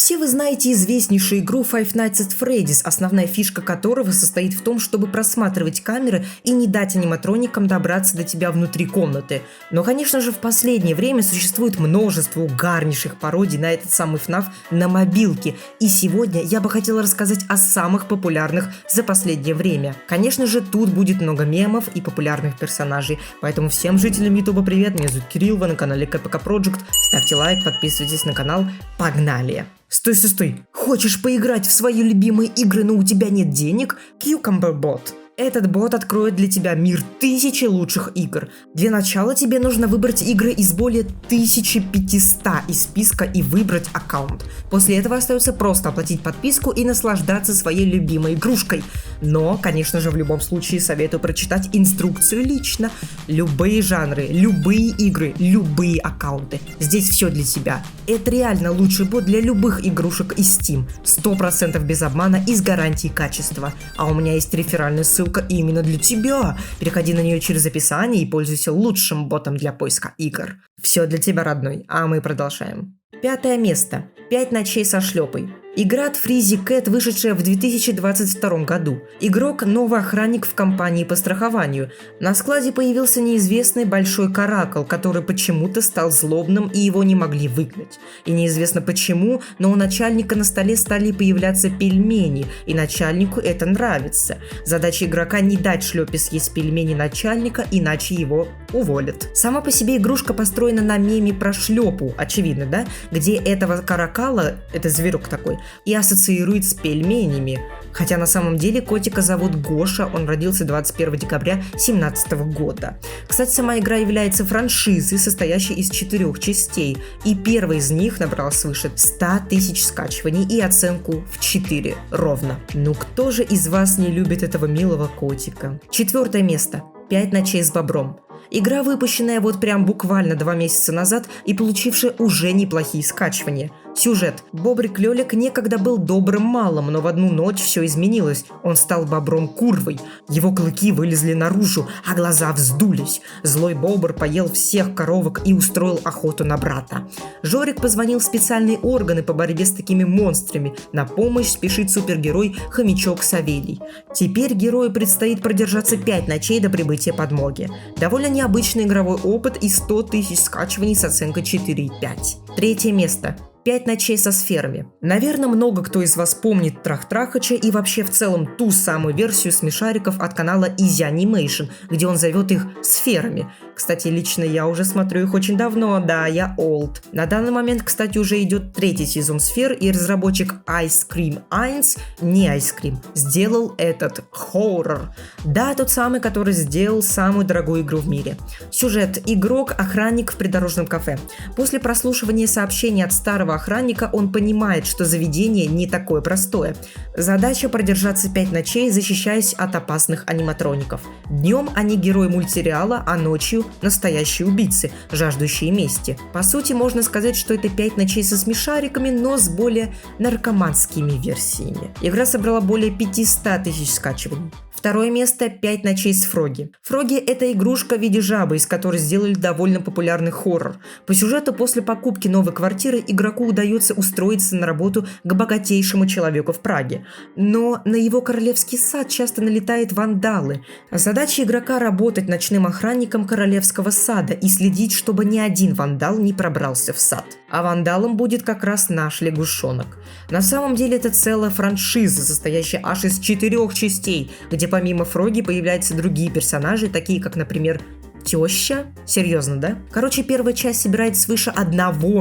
Все вы знаете известнейшую игру Five Nights at Freddy's, основная фишка которого состоит в том, чтобы просматривать камеры и не дать аниматроникам добраться до тебя внутри комнаты. Но, конечно же, в последнее время существует множество угарнейших пародий на этот самый FNAF на мобилке. И сегодня я бы хотела рассказать о самых популярных за последнее время. Конечно же, тут будет много мемов и популярных персонажей. Поэтому всем жителям Ютуба привет, меня зовут Кирилл, вы на канале КПК Project. Ставьте лайк, подписывайтесь на канал. Погнали! Стой. Хочешь поиграть в свои любимые игры, но у тебя нет денег? Cucumber Bot. Этот бот откроет для тебя мир 1000 лучших игр. Для начала тебе нужно выбрать игры из более 1500 из списка и выбрать аккаунт. После этого остается просто оплатить подписку и наслаждаться своей любимой игрушкой. Но, конечно же, в любом случае советую прочитать инструкцию лично. Любые жанры, любые игры, любые аккаунты. Здесь все для тебя. Это реально лучший бот для любых игрушек из Steam. 100% без обмана и с гарантией качества. А у меня есть реферальная ссылка именно для тебя. Переходи на нее через описание и пользуйся лучшим ботом для поиска игр. Все для тебя, родной. А мы продолжаем. 5 место. 5 ночей со шлепой. Игра от Freezy Cat, вышедшая в 2022 году. Игрок – новый охранник в компании по страхованию. На складе появился неизвестный большой каракал, который почему-то стал злобным и его не могли выгнать. И неизвестно почему, но у начальника на столе стали появляться пельмени, и начальнику это нравится. Задача игрока – не дать шлепе съесть пельмени начальника, иначе его уволят. Сама по себе игрушка построена на меме про шлепу, очевидно, да? Где этого каракала, это зверек такой, и ассоциирует с пельменями. Хотя на самом деле котика зовут Гоша, он родился 21 декабря 2017 года. Кстати, сама игра является франшизой, состоящей из 4 частей, и первая из них набрала свыше 100 тысяч скачиваний и оценку в 4 ровно. Ну кто же из вас не любит этого милого котика? 4 место. 5 ночей с бобром. Игра, выпущенная вот прям буквально 2 месяца назад и получившая уже неплохие скачивания. Сюжет. Бобрик Лёлик некогда был добрым малым, но в одну ночь все изменилось. Он стал бобром-курвой. Его клыки вылезли наружу, а глаза вздулись. Злой бобр поел всех коровок и устроил охоту на брата. Жорик позвонил в специальные органы по борьбе с такими монстрами. На помощь спешит супергерой Хомячок Савелий. Теперь герою предстоит продержаться 5 ночей до прибытия подмоги. Довольно необычный игровой опыт и 100 тысяч скачиваний с оценкой 4,5. 3 место. 5 ночей со сферами. Наверное, много кто из вас помнит Трах-Трахача и вообще в целом ту самую версию смешариков от канала Easy Animation, где он зовет их сферами. Кстати, лично я уже смотрю их очень давно, да, я old. На данный момент, кстати, уже идет 3-й сезон сфер, и разработчик Ice Cream 1, не Ice Cream, сделал этот хоррор. Да, тот самый, который сделал самую дорогую игру в мире. Сюжет. Игрок – охранник в придорожном кафе. После прослушивания сообщений от старого охранника он понимает, что заведение не такое простое. Задача – продержаться 5 ночей, защищаясь от опасных аниматроников. Днем они герои мультсериала, а ночью – настоящие убийцы, жаждущие мести. По сути, можно сказать, что это 5 ночей со смешариками, но с более наркоманскими версиями. Игра собрала более 500 тысяч скачиваний. 2 место. 5 ночей с Фроги. Фроги – это игрушка в виде жабы, из которой сделали довольно популярный хоррор. По сюжету, после покупки новой квартиры игроку удается устроиться на работу к богатейшему человеку в Праге. Но на его королевский сад часто налетают вандалы. Задача игрока – работать ночным охранником королевского сада и следить, чтобы ни один вандал не пробрался в сад. А вандалом будет как раз наш лягушонок. На самом деле это целая франшиза, состоящая аж из 4 частей, где помимо Фроги появляются другие персонажи, такие как, например, теща. Серьезно, да? Короче, первая часть собирает свыше 1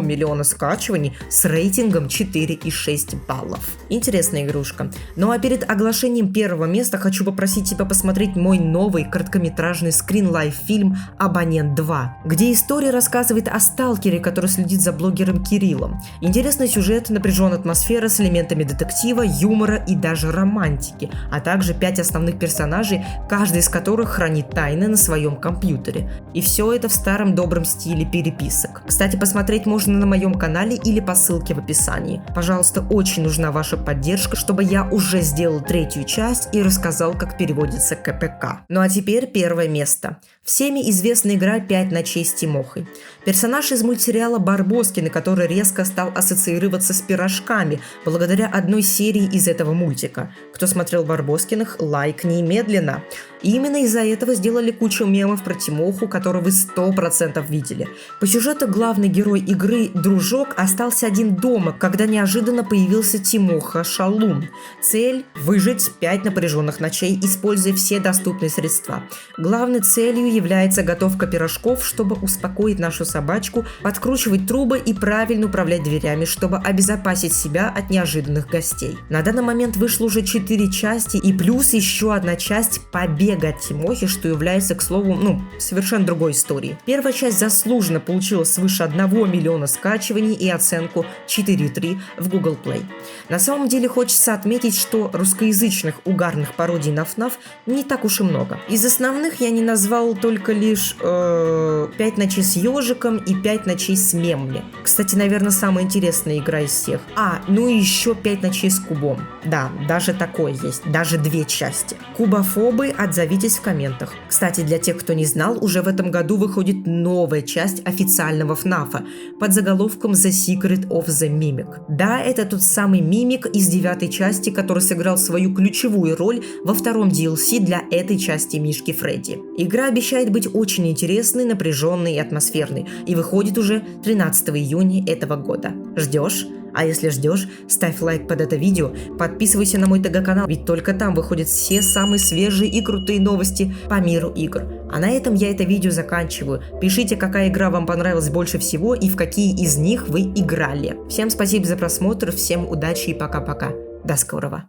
миллиона скачиваний с рейтингом 4,6 баллов. Интересная игрушка. Ну а перед оглашением 1 места хочу попросить тебя посмотреть мой новый короткометражный скрин-лайф-фильм «Абонент 2», где история рассказывает о сталкере, который следит за блогером Кириллом. Интересный сюжет, напряженная атмосфера с элементами детектива, юмора и даже романтики, а также 5 основных персонажей, каждый из которых хранит тайны на своем компьютере. И все это в старом добром стиле переписок. Кстати, посмотреть можно на моем канале или по ссылке в описании. Пожалуйста, очень нужна ваша поддержка, чтобы я уже сделал 3-ю часть и рассказал, как переводится КПК. Ну а теперь 1 место. Всеми известна игра «Пять ночей с Тимохой». Персонаж из мультсериала «Барбоскины», который резко стал ассоциироваться с пирожками благодаря одной серии из этого мультика. Кто смотрел «Барбоскиных», лайк немедленно. И именно из-за этого сделали кучу мемов про Тимоху, которые вы 100% видели. По сюжету главный герой игры, дружок, остался один дома, когда неожиданно появился Тимоха Шалун. Цель – выжить 5 напряженных ночей, используя все доступные средства. Главной целью является готовка пирожков, чтобы успокоить нашу собачку, подкручивать трубы и правильно управлять дверями, чтобы обезопасить себя от неожиданных гостей. На данный момент вышло уже 4 части и плюс еще одна часть «Побега от Тимохи», что является, к слову, совершенно другой историей. Первая часть заслуженно получила свыше 1 миллиона скачиваний и оценку 4.3 в Google Play. На самом деле хочется отметить, что русскоязычных угарных пародий на FNAF не так уж и много. Из основных я не назвал только лишь 5 ночей с ежиком и 5 ночей с мемами. Кстати, наверное, самая интересная игра из всех. И еще 5 ночей с кубом. Да, даже такое есть, даже 2 части. Кубофобы, отзовитесь в комментах. Кстати, для тех, кто не знал, уже в этом году выходит новая часть официального FNAF под заголовком The Secret of the Mimic. Да, это тот самый мимик из 9 части, который сыграл свою ключевую роль во втором DLC для этой части Мишки Фредди. Игра обещает быть очень интересной, напряженной и атмосферной, и выходит уже 13 июня этого года. Ждешь? А если ждешь, ставь лайк под это видео, подписывайся на мой ТГ-канал, ведь только там выходят все самые свежие и крутые новости по миру игр. А на этом я это видео заканчиваю. Пишите, какая игра вам понравилась больше всего и в какие из них вы играли. Всем спасибо за просмотр, всем удачи и пока-пока. До скорого.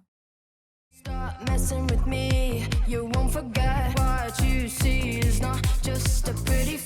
Messing with me, you won't forget what you see is not just a pretty